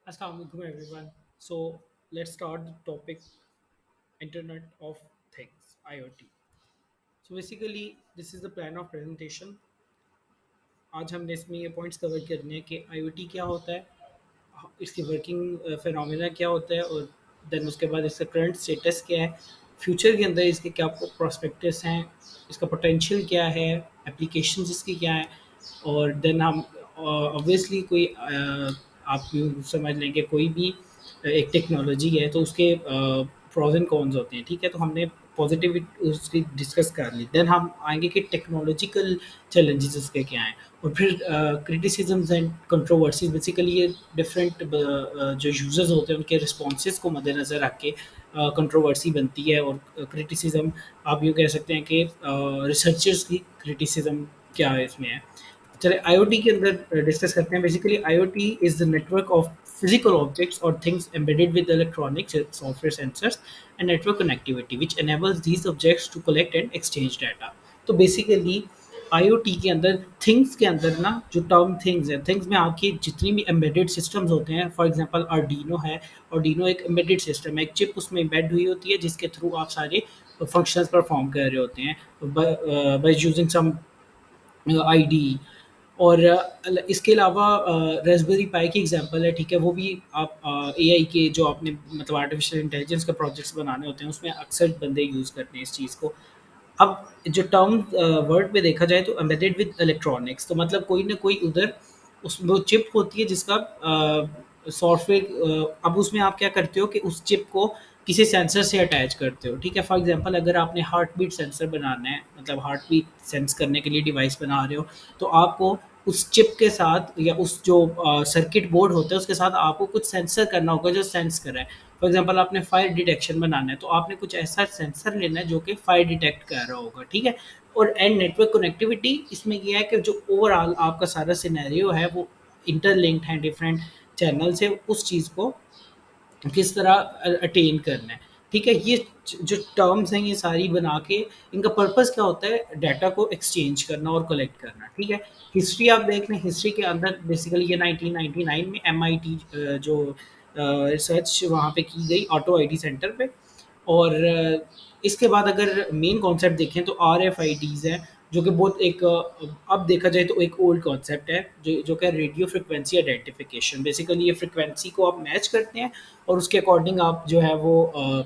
Assalamualaikum everyone. So let's start the topic Internet of Things IoT. So basically this is the plan of presentation. आज हमने इसमें ये points cover करने हैं कि IoT क्या होता है, इसकी वर्किंग फिनोमेना क्या होता है और देन उसके बाद इसका करंट स्टेटस क्या है, फ्यूचर के अंदर इसके क्या प्रोस्पेक्टस हैं, इसका पोटेंशियल क्या है, एप्लीकेशंस इसकी क्या है और देन हम ऑब्वियसली कोई आप यूँ समझ लें कि कोई भी एक टेक्नोलॉजी है तो उसके प्रोज एंड कॉन्स होते हैं, ठीक है? तो हमने पॉजिटिव उसकी डिस्कस कर ली, देन हम आएंगे कि टेक्नोलॉजिकल चैलेंजेस उसके क्या हैं और फिर क्रिटिसिजम्स एंड कंट्रोवर्सीज। बेसिकली ये डिफरेंट जो यूजर्स होते हैं उनके रिस्पॉन्सेज को मद्देनज़र रख के कंट्रोवर्सी बनती है और क्रिटिसिज्म आप यूँ कह सकते हैं कि रिसर्चर्स की क्रिटिसिज्म क्या है इसमें है। चलिए आईओटी के अंदर डिस्कस करते हैं। Basically IoT is the network of physical objects or things embedded with electronics, software sensors and network connectivity which enables these objects to collect and exchange data. तो बेसिकली IoT के अंदर things के अंदर ना जो term things है, things में आपकी जितनी भी एम्बेडेड सिस्टम्स होते हैं, फॉर एग्जांपल आर्डिनो है। आर्डिनो एक एम्बेडेड सिस्टम है, एक चिप उसमें एम्बेड हुई होती है जिसके थ्रू आप सारे फंक्शंस परफॉर्म कर रहे होते हैं बाय यूजिंग सम आईडी। और इसके अलावा रास्पबेरी पाई की एग्जांपल है, ठीक है? वो भी आप एआई के जो आपने मतलब आर्टिफिशियल इंटेलिजेंस के प्रोजेक्ट्स बनाने होते हैं उसमें अक्सर बंदे यूज़ करते हैं इस चीज़ को। अब जो टर्म वर्ड में देखा जाए तो एम्बेडेड विद इलेक्ट्रॉनिक्स, तो मतलब कोई ना कोई उधर उस वो चिप होती है जिसका सॉफ्टवेयर, अब उसमें आप क्या करते हो कि उस चिप को किसी सेंसर से अटैच करते हो, ठीक है? फॉर एग्जांपल अगर आपने हार्ट बीट सेंसर बनाना है, मतलब हार्ट बीट सेंस करने के लिए डिवाइस बना रहे हो, तो आपको उस चिप के साथ या उस जो सर्किट बोर्ड होता है उसके साथ आपको कुछ सेंसर करना होगा जो सेंस करे। फॉर एग्जांपल आपने फायर डिटेक्शन बनाना है तो आपने कुछ ऐसा सेंसर लेना है जो कि फायर डिटेक्ट कर रहा होगा, ठीक है? और एंड नेटवर्क कनेक्टिविटी इसमें ये है कि जो ओवरऑल आपका सारा सिनेरियो है वो इंटरलिंक्ड है डिफरेंट चैनल से, उस चीज़ को किस तरह अटेन करना है, ठीक है? ये जो टर्म्स हैं ये सारी बना के इनका पर्पस क्या होता है, डाटा को एक्सचेंज करना और कलेक्ट करना, ठीक है? हिस्ट्री आप देख लें, हिस्ट्री के अंदर बेसिकली ये 1999 में एमआईटी जो रिसर्च वहाँ पे की गई ऑटो आईडी सेंटर पे। और इसके बाद अगर मेन कॉन्सेप्ट देखें तो आरएफआईडीज़ हैं जो कि बहुत एक अब देखा जाए तो एक ओल्ड कॉन्सेप्ट है जो कि रेडियो फ्रिक्वेंसी आइडेंटिफिकेशन। बेसिकली ये फ्रिक्वेंसी को आप मैच करते हैं और उसके अकॉर्डिंग आप जो है वो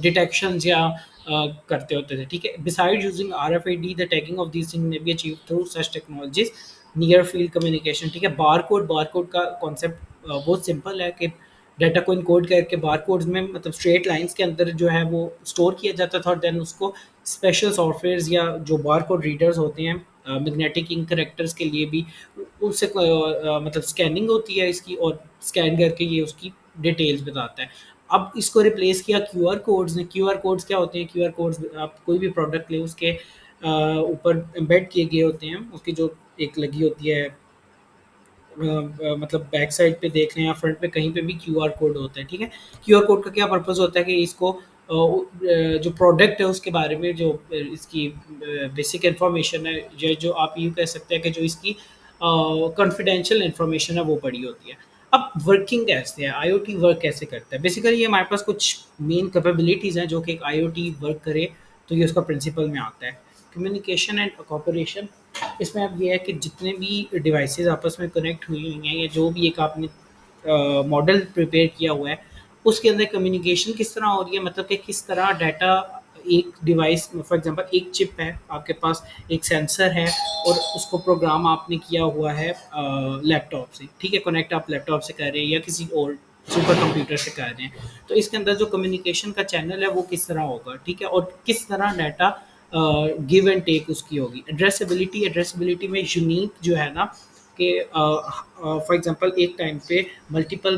डिटेक्शंस या करते होते थे, ठीक है? Beside using RFID the tagging of these thing may be achieve through such technologies near field communication, ठीक है? बारकोड का कॉन्सेप्ट बहुत सिंपल है कि डाटा को इनकोड करके बारकोड्स में मतलब स्ट्रेट लाइंस के अंदर जो है वो स्टोर किया जाता था और देन उसको स्पेशल सॉफ्टवेयर्स या जो बारकोड रीडर्स होते हैं मैग्नेटिक इंक करेक्टर्स के लिए भी उनसे मतलब स्कैनिंग होती है इसकी और स्कैन करके ये उसकी डिटेल्स बताता है। अब इसको रिप्लेस किया क्यूआर कोड्स ने। क्यूआर कोड्स क्या होते हैं? क्यूआर कोड्स आप कोई भी प्रोडक्ट लें उसके ऊपर एम्बेड किए गए होते हैं, उसकी जो एक लगी होती है मतलब बैक साइड पे देख लें या फ्रंट पे कहीं पे भी क्यूआर कोड होता है, ठीक है? क्यूआर कोड का क्या पर्पस होता है कि इसको जो प्रोडक्ट है उसके बारे में जो इसकी बेसिक इन्फॉर्मेशन है, जो आप यूँ कह सकते हैं कि जो इसकी कॉन्फिडेंशियल इन्फॉर्मेशन है वो पड़ी होती है। अब वर्किंग कैसे है, आईओटी वर्क कैसे करता है? बेसिकली ये हमारे पास कुछ मेन कैपेबिलिटीज़ हैं जो कि एक आईओटी वर्क करे तो ये उसका प्रिंसिपल में आता है। कम्युनिकेशन एंड कॉपरेशन, इसमें अब ये है कि जितने भी डिवाइसेस आपस में कनेक्ट हुई हुई हैं या जो भी एक आपने मॉडल प्रिपेयर किया हुआ है उसके अंदर कम्युनिकेशन किस तरह हो रही है, मतलब कि किस तरह डाटा एक डिवाइस फॉर एग्जांपल एक चिप है आपके पास, एक सेंसर है और उसको प्रोग्राम आपने किया हुआ है लैपटॉप से, ठीक है? कनेक्ट आप लैपटॉप से कर रहे हैं या किसी और सुपर कंप्यूटर से कर रहे हैं, तो इसके अंदर जो कम्युनिकेशन का चैनल है वो किस तरह होगा, ठीक है? और किस तरह डाटा गिव एंड टेक उसकी होगी। एड्रेसेबिलिटी, एड्रेसेबिलिटी में यूनिक जो है ना कि फॉर एग्जांपल एक टाइम पे मल्टीपल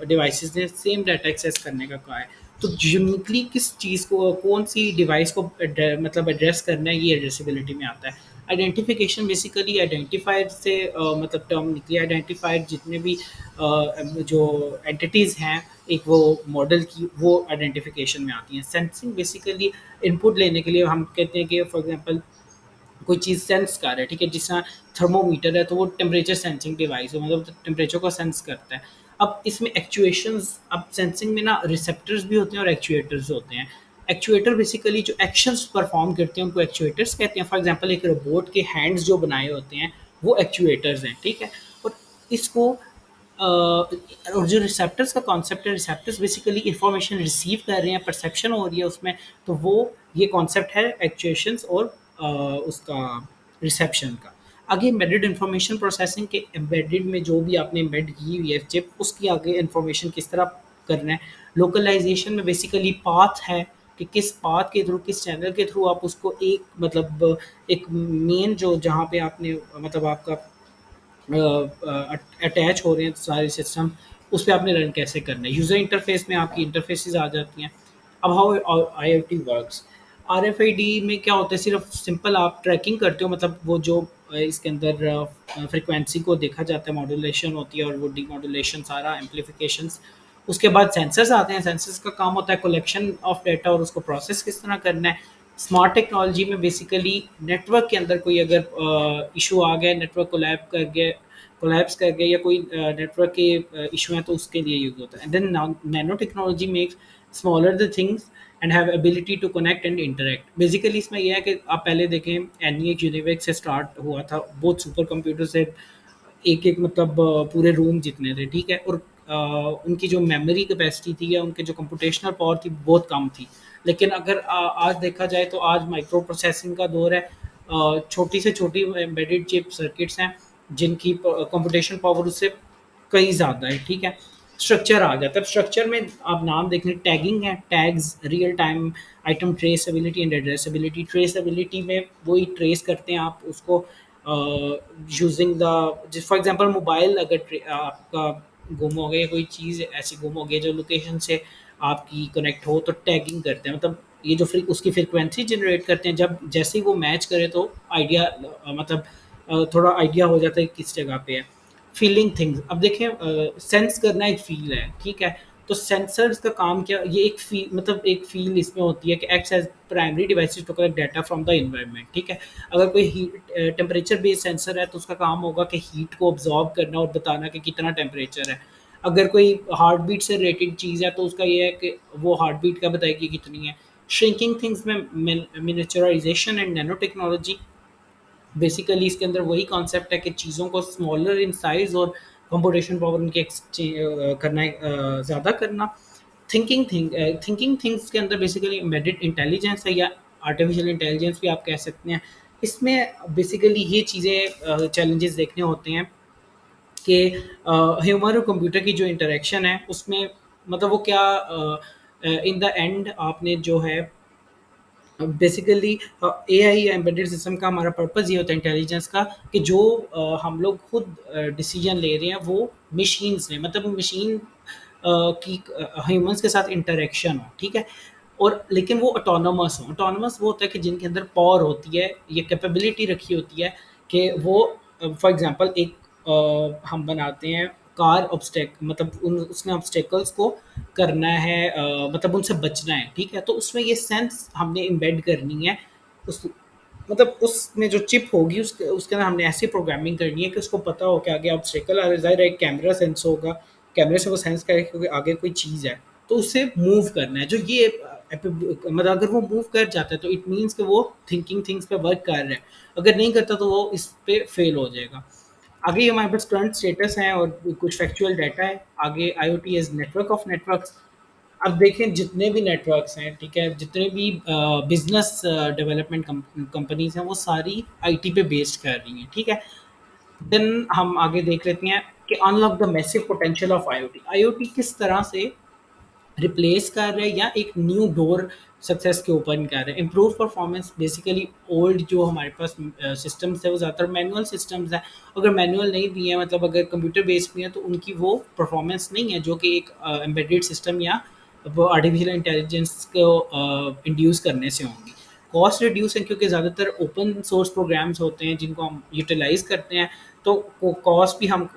डिवाइसेस ने सेम डाटा एक्सेस करने का कहा है, तो यूनिकली किस चीज़ को कौन सी डिवाइस को मतलब एड्रेस करना है, ये एड्रेसेबिलिटी में आता है। आइडेंटिफिकेशन, बेसिकली आइडेंटिफायर से मतलब टर्म निकली। आइडेंटिफायर जितने भी जो एंटिटीज़ हैं एक वो मॉडल की वो आइडेंटिफिकेशन में आती हैं। सेंसिंग, बेसिकली इनपुट लेने के लिए हम कहते हैं कि फॉर एग्जांपल कोई चीज़ सेंस कर रहा है, ठीक है, जिस तरह थर्मोमीटर है तो वो टेम्परेचर सेंसिंग डिवाइस है, मतलब टेम्परेचर को सेंस करता है। अब इसमें एक्चुएशंस, अब सेंसिंग में ना रिसेप्टर्स भी होते हैं और एक्चुएटर्स होते हैं। एक्चुएटर बेसिकली जो एक्शंस परफॉर्म करते हैं उनको एक्चुएटर्स कहते हैं। फॉर एग्जांपल एक रोबोट के हैंड्स जो बनाए होते हैं वो एक्चुएटर्स हैं, ठीक है। और इसको और जो रिसेप्टर्स का कॉन्सेप्ट है, रिसेप्टर्स बेसिकली इंफॉर्मेशन रिसीव कर रहे हैं, परसेप्शन हो रही है उसमें, तो वो ये कॉन्सेप्ट है एक्चुएशंस और उसका रिसेप्शन का। आगे एम्बेडेड इंफॉर्मेशन प्रोसेसिंग के, एम्बेडेड में जो भी आपने एम्बेड की हुई है चिप, उसकी आगे इंफॉर्मेशन किस तरह करना है। लोकलाइजेशन में बेसिकली पाथ है कि किस पाथ के थ्रू, किस चैनल के थ्रू आप उसको एक मतलब एक मेन जो जहाँ पे आपने मतलब आपका अटैच हो रहे हैं सारे सिस्टम, उस पे आपने रन कैसे करना है। यूज़र इंटरफेस में आपकी इंटरफेसेस आ जाती हैं। अब हाउ IoT वर्क्स, RFID में क्या होता है, सिर्फ सिंपल आप ट्रैकिंग करते हो, मतलब वो जो इसके अंदर फ्रिक्वेंसी को देखा जाता है, मॉड्यूलेशन होती है और वो डीमॉड्यूलेशन सारा एम्पलीफिकेशंस, उसके बाद सेंसर्स आते हैं। सेंसर्स का काम होता है कलेक्शन ऑफ डाटा और उसको प्रोसेस किस तरह करना है। स्मार्ट टेक्नोलॉजी में बेसिकली नेटवर्क के अंदर कोई अगर इशू आ गया, नेटवर्क कोलैप्स कर गया या कोई नेटवर्क के इशू है तो उसके लिए यूज होता है। Then nano technology makes smaller the things and have ability to connect and interact. Basically इसमें यह है कि आप पहले देखें, एनिएक यूनिवेक से स्टार्ट हुआ था, बहुत सुपर कंप्यूटर से एक एक मतलब पूरे रूम जितने थे, ठीक है। और उनकी जो मेमोरी कैपेसिटी थी या उनके जो कंप्यूटेशनल पावर थी बहुत कम थी। लेकिन अगर आज देखा जाए तो आज माइक्रो प्रोसेसिंग का दौर है। छोटी से छोटी एम्बेडेड चिप सर्किट्स हैं जिनकी कंप्यूटेशन पावर उससे कई ज़्यादा है, ठीक है। स्ट्रक्चर आ जाता है। स्ट्रक्चर में आप नाम देख लें, टैगिंग है, tags, real time item traceability and addressability. Traceability में वही ट्रेस करते हैं आप उसको using the, for example mobile अगर आपका गुम हो गया, कोई चीज़ ऐसी गुम हो गई जो लोकेशन से आपकी कनेक्ट हो, तो टैगिंग करते हैं, मतलब ये जो उसकी फ्रीक्वेंसी जनरेट करते हैं, जब जैसे ही वो मैच करे तो आइडिया मतलब थोड़ा आइडिया हो जाता है किस जगह पे है। फीलिंग थिंग्स, अब देखें सेंस करना एक फील है, ठीक है। तो सेंसर्स का काम क्या, ये एक फील मतलब एक फील इसमें होती है कि acts as primary devices to collect data from the environment, ठीक है। अगर कोई हीट टेम्परेचर बेस्ड सेंसर है तो उसका काम होगा कि हीट को ऑब्जॉर्व करना और बताना कि कितना टेम्परेचर है। अगर कोई हार्ट बीट से रिलेटेड चीज़ है तो उसका ये है कि वो हार्ट बीट का बताएगी कितनी है। श्रिंकिंग थिंग्स में मिनिचराइजेशन एंड नैनो टेक्नोलॉजी, बेसिकली इसके अंदर वही कॉन्सेप्ट है कि चीज़ों को स्मॉलर इन साइज़ और कंप्यूटेशन पावर उनके करना ज़्यादा करना। थिंकिंग थिंग्स के अंदर बेसिकली एम्बेडेड इंटेलिजेंस है या आर्टिफिशियल इंटेलिजेंस भी आप कह सकते हैं। इसमें बेसिकली ये चीज़ें चैलेंजेस देखने होते हैं कि ह्यूमन और कंप्यूटर की जो इंटरेक्शन है उसमें मतलब वो क्या इन द एंड आपने जो है बेसिकली एआई या एम्बेडेड सिस्टम का हमारा पर्पस ये होता है इंटेलिजेंस का कि जो हम लोग खुद डिसीजन ले रहे हैं वो मशीन्स ने, मतलब मशीन की ह्यूमंस के साथ इंटरेक्शन हो, ठीक है। और लेकिन वो ऑटोनोमस हो। ऑटोनोमस वो होता है कि जिनके अंदर पावर होती है, ये कैपेबिलिटी रखी होती है कि वो फॉर एग्जांपल एक हम बनाते हैं कार ऑब्स्टेक, मतलब उन उसने ऑब्स्टेकल्स को करना है, मतलब उनसे बचना है, ठीक है। तो उसमें ये सेंस हमने इम्बेड करनी है उस, मतलब उसमें जो चिप होगी उसके उसके अंदर हमने ऐसी प्रोग्रामिंग करनी है कि उसको पता हो कि आगे ऑब्स्टेकल आ रहा है, ज़ाहिर है एक कैमरा सेंस होगा, कैमरे से वो सेंस करेगा कि आगे कोई चीज़ है, तो उससे मूव करना है। जो ये मतलब अगर वो मूव कर जाता है तो इट मीन्स कि वो थिंकिंग थिंग्स पे वर्क कर रहा है, अगर नहीं करता तो वो इस पे फेल हो जाएगा। आगे हमारे पास करंट स्टेटस है और कुछ फैक्चुअल डाटा है। आगे IoT is network of networks. अब देखें जितने भी नेटवर्क्स हैं, ठीक है, जितने भी बिजनेस डेवलपमेंट कंपनीज हैं वो सारी आईटी पे बेस्ड कर रही हैं, ठीक है। देन हम आगे देख लेते हैं कि unlock the massive potential of IoT. IoT किस तरह से रिप्लेस कर रहे हैं या एक न्यू डोर सक्सेस के ओपन कर रहे हैं। इम्प्रूव परफॉर्मेंस, बेसिकली ओल्ड जो हमारे पास सिस्टम्स है वो ज़्यादातर मैनुअल सिस्टम्स हैं। अगर मैनुअल नहीं भी है, मतलब अगर कंप्यूटर बेस्ड भी है, तो उनकी वो परफॉर्मेंस नहीं है जो कि एक एम्बेडेड सिस्टम या वो आर्टिफिशियल इंटेलिजेंस को इंड्यूस करने से होंगी। कॉस्ट रिड्यूस है क्योंकि ज़्यादातर ओपन सोर्स प्रोग्राम्स होते हैं जिनको हम यूटिलाइज करते हैं, तो कॉस्ट भी हम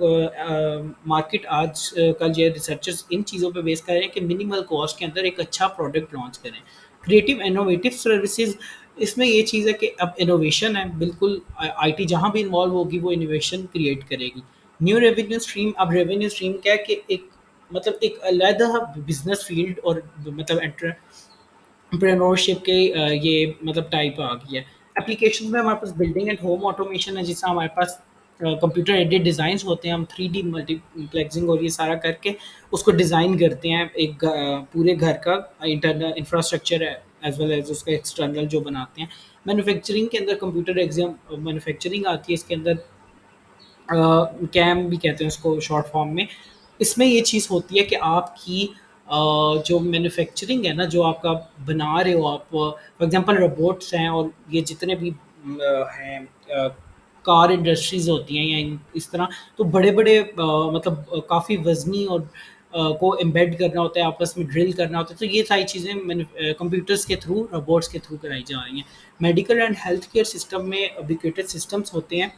मार्केट आज कल जो रिसर्चर्स इन चीज़ों पे बेस कर रहे हैं कि मिनिमल कॉस्ट के अंदर एक अच्छा प्रोडक्ट लॉन्च करें। क्रिएटिव इनोवेटिव सर्विसेज, इसमें ये चीज़ है कि अब इनोवेशन है, बिल्कुल आईटी जहाँ भी इन्वॉल्व होगी वो इनोवेशन क्रिएट करेगी। न्यू रेवेन्यू स्ट्रीम, अब रेवेन्यू स्ट्रीम क्या है कि एक मतलब एक अलग बिजनेस फील्ड और मतलब एंटरप्रेन्योरशिप के ये मतलब टाइप आ गई है। एप्लीकेशन में हमारे पास बिल्डिंग एंड होम ऑटोमेशन है, जिससे हमारे पास कंप्यूटर एडेड डिज़ाइंस होते हैं। हम 3D मल्टीप्लेक्सिंग और ये सारा करके उसको डिज़ाइन करते हैं, एक पूरे घर का इंटरनल इंफ्रास्ट्रक्चर है एज वेल एज उसका एक्सटर्नल जो बनाते हैं। मैन्युफैक्चरिंग के अंदर कंप्यूटर एग्जाम मैन्युफैक्चरिंग आती है, इसके अंदर कैम भी कहते हैं उसको शॉर्ट फॉर्म में। इसमें ये चीज़ होती है कि आपकी जो मैन्युफैक्चरिंग है ना, जो आपका बना रहे हो आप, फॉर एग्जांपल रोबोट्स हैं और ये जितने भी हैं कार इंडस्ट्रीज होती हैं या इस तरह, तो बड़े बड़े मतलब काफ़ी वजनी और को एम्बेड करना होता है, आपस में ड्रिल करना होता है, तो ये सारी चीज़ें कंप्यूटर्स के थ्रू, रोबोट्स के थ्रू कराई जा रही हैं। Medical and health care system में एजुकेटेड सिस्टम्स होते हैं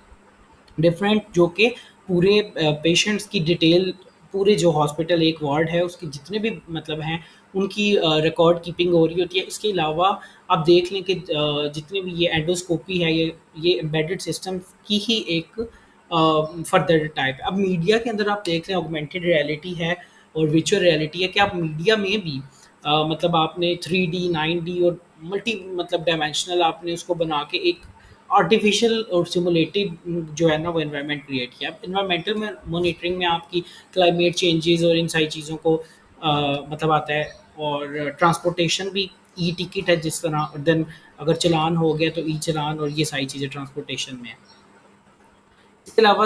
डिफरेंट, जो कि पूरे पेशेंट्स की डिटेल, पूरे जो हॉस्पिटल एक वार्ड है उसके जितने भी मतलब हैं उनकी रिकॉर्ड कीपिंग हो रही होती है। इसके अलावा आप देख लें कि जितने भी ये एंडोस्कोपी है, ये एम्बेडेड सिस्टम की ही एक फर्दर टाइप है। अब मीडिया के अंदर आप देख लें ऑगमेंटेड रियलिटी है और वर्चुअल रियलिटी है, कि आप मीडिया में भी मतलब आपने 3D 9D और मल्टी मतलब डायमेंशनल आपने उसको बना के एक आर्टिफिशियल और सिमुलेटेड जो है ना वो एनवायरनमेंट क्रिएट किया। अब एनवायरमेंटल में मॉनिटरिंग में आपकी क्लाइमेट चेंजेस और इन सारी चीज़ों को मतलब आता है। और ट्रांसपोर्टेशन भी ई टिकट है जिस तरह, देन अगर चलान हो गया तो ई चलान, और ये सारी चीज़ें ट्रांसपोर्टेशन में है। इसके अलावा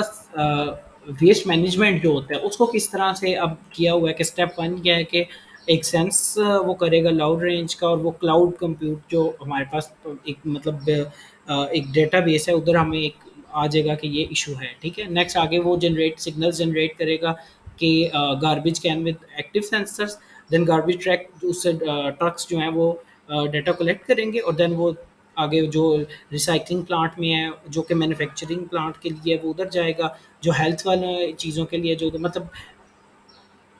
वेस्ट मैनेजमेंट जो होता है उसको किस तरह से अब किया हुआ है कि स्टेप वन क्या है कि एक सेंस वो करेगा लाउड रेंज का, और वो क्लाउड कंप्यूट जो हमारे पास एक मतलब एक डेटाबेस है, उधर हमें एक आ जाएगा कि ये इशू है, ठीक है। नेक्स्ट आगे वो जनरेट सिग्नल्स जनरेट करेगा कि garbage can with active sensors, then garbage track, उससे ट्रक्स जो हैं वो डाटा कलेक्ट करेंगे, और देन वो आगे जो रिसाइक्लिंग प्लांट में है, जो कि मैन्युफैक्चरिंग प्लांट के लिए है, वो उधर जाएगा। जो हेल्थ वाले चीज़ों के लिए जो मतलब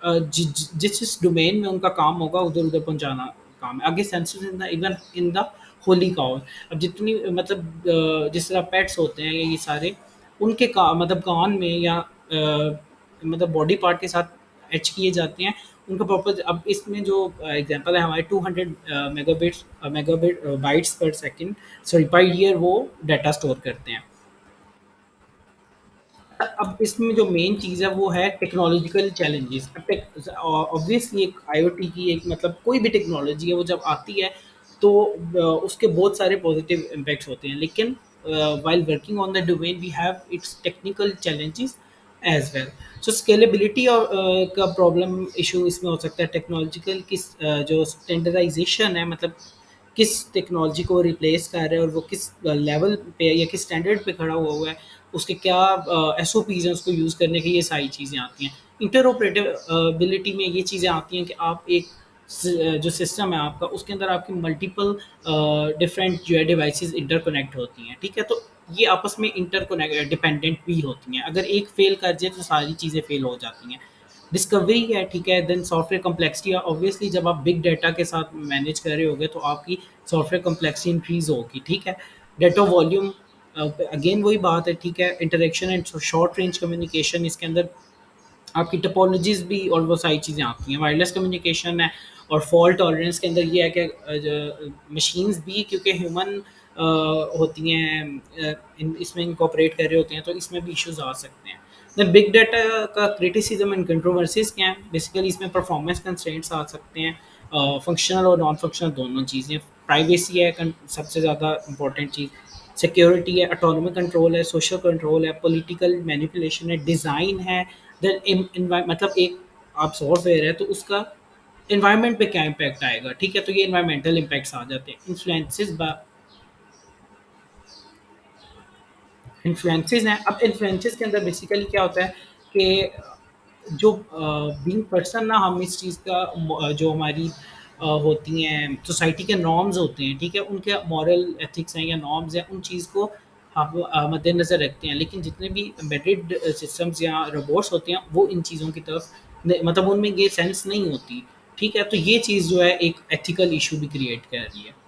जिस डोमेन में उनका काम होगा उधर उधर पहुंचाना काम है। आगे sensors in the even in the Holi cow, अब जितनी मतलब जिस तरह पेट्स होते हैं ये सारे, उनके का मतलब कान में या मतलब बॉडी पार्ट के साथ एच किए जाते हैं, उनका प्रॉपर। अब इसमें जो एग्जांपल है हमारे 200 मेगाबिट बाइट्स पर सेकंड, सॉरी पर ईयर, वो डाटा स्टोर करते हैं। अब इसमें जो मेन चीज़ है वो है टेक्नोलॉजिकल चैलेंजेस। अब ऑब्वियसली एक आईओटी की एक मतलब कोई भी टेक्नोलॉजी है वो जब आती है तो उसके बहुत सारे पॉजिटिव इम्पैक्ट्स होते हैं, लेकिन while working on the domain we have its technical challenges as well. So scalability और का प्रॉब्लम इशू इसमें हो सकता है। टेक्नोलॉजिकल किस जो स्टैंडर्डाइजेशन है, मतलब किस टेक्नोलॉजी को रिप्लेस कर रहा है और वो किस लेवल पे या किस स्टैंडर्ड पे खड़ा हुआ हुआ है, उसके क्या एस ओ पीज़ हैं उसको यूज़ करने की, ये सारी चीज़ें आती हैं। इंटरऑपरेटिबिलिटी में ये चीज़ें आती हैं कि आप एक जो सिस्टम है आपका उसके अंदर आपकी मल्टीपल डिफरेंट जो है डिवाइसेस इंटरकनेक्ट होती हैं, ठीक है। तो ये आपस में इंटरकनेक्ट डिपेंडेंट भी होती हैं, अगर एक फेल कर जाए तो सारी चीज़ें फेल हो जाती हैं। डिस्कवरी है, ठीक है। देन सॉफ्टवेयर कम्प्लेक्सिटी, ऑब्वियसली जब आप बिग डाटा के साथ मैनेज कर रहे होगे तो आपकी सॉफ्टवेयर कम्प्लेक्सिटी इंक्रीज होगी, ठीक है। डाटा वॉल्यूम, अगेन वही बात है, ठीक है। Interaction and short range communication, इसके अंदर आपकी टोपोलॉजीज़ भी और वो सारी चीज़ें आती हैं। वायरलेस कम्युनिकेशन है, और फॉल्ट टॉलरेंस के अंदर ये है कि मशीन्स भी क्योंकि ह्यूमन होती हैं, इसमें इनकॉपरेट कर रहे होते हैं, तो इसमें भी इश्यूज आ सकते हैं। द बिग डाटा का क्रिटिसिज्म एंड कंट्रोवर्सीज क्या हैं, बेसिकली इसमें परफॉर्मेंस कंस्ट्रेंट्स आ सकते हैं, फंक्शनल और नॉन फंक्शनल दोनों चीज़ें। प्राइवेसी है सबसे ज़्यादा इंपॉर्टेंट चीज़, सिक्योरिटी है, ऑटोनॉमी कंट्रोल है, सोशल कंट्रोल है, पॉलिटिकल मैनिपुलेशन है, डिज़ाइन है। देन मतलब एक आप सॉफ्टवेयर है तो उसका एनवायरनमेंट पे क्या इम्पैक्ट आएगा, ठीक है। तो ये एनवायरमेंटल इम्पैक्ट्स आ जाते हैं। इन्फ्लुएंसेस हैं। अब इन्फ्लुएंसेस के अंदर बेसिकली क्या होता है कि जो बीइंग पर्सन ना, हम इस चीज़ का जो हमारी होती हैं सोसाइटी के नॉर्म्स होते हैं, ठीक है, उनके मॉरल एथिक्स हैं या नॉर्म्स हैं, उन चीज़ को हम मद्देनज़र रखते हैं। लेकिन जितने भी एम्बेडेड सिस्टम्स या रोबोट्स होते हैं वो इन चीज़ों की तरफ मतलब उनमें ये सेंस नहीं होती, ठीक है। तो ये चीज़ जो है एक एथिकल इशू भी क्रिएट कर रही है।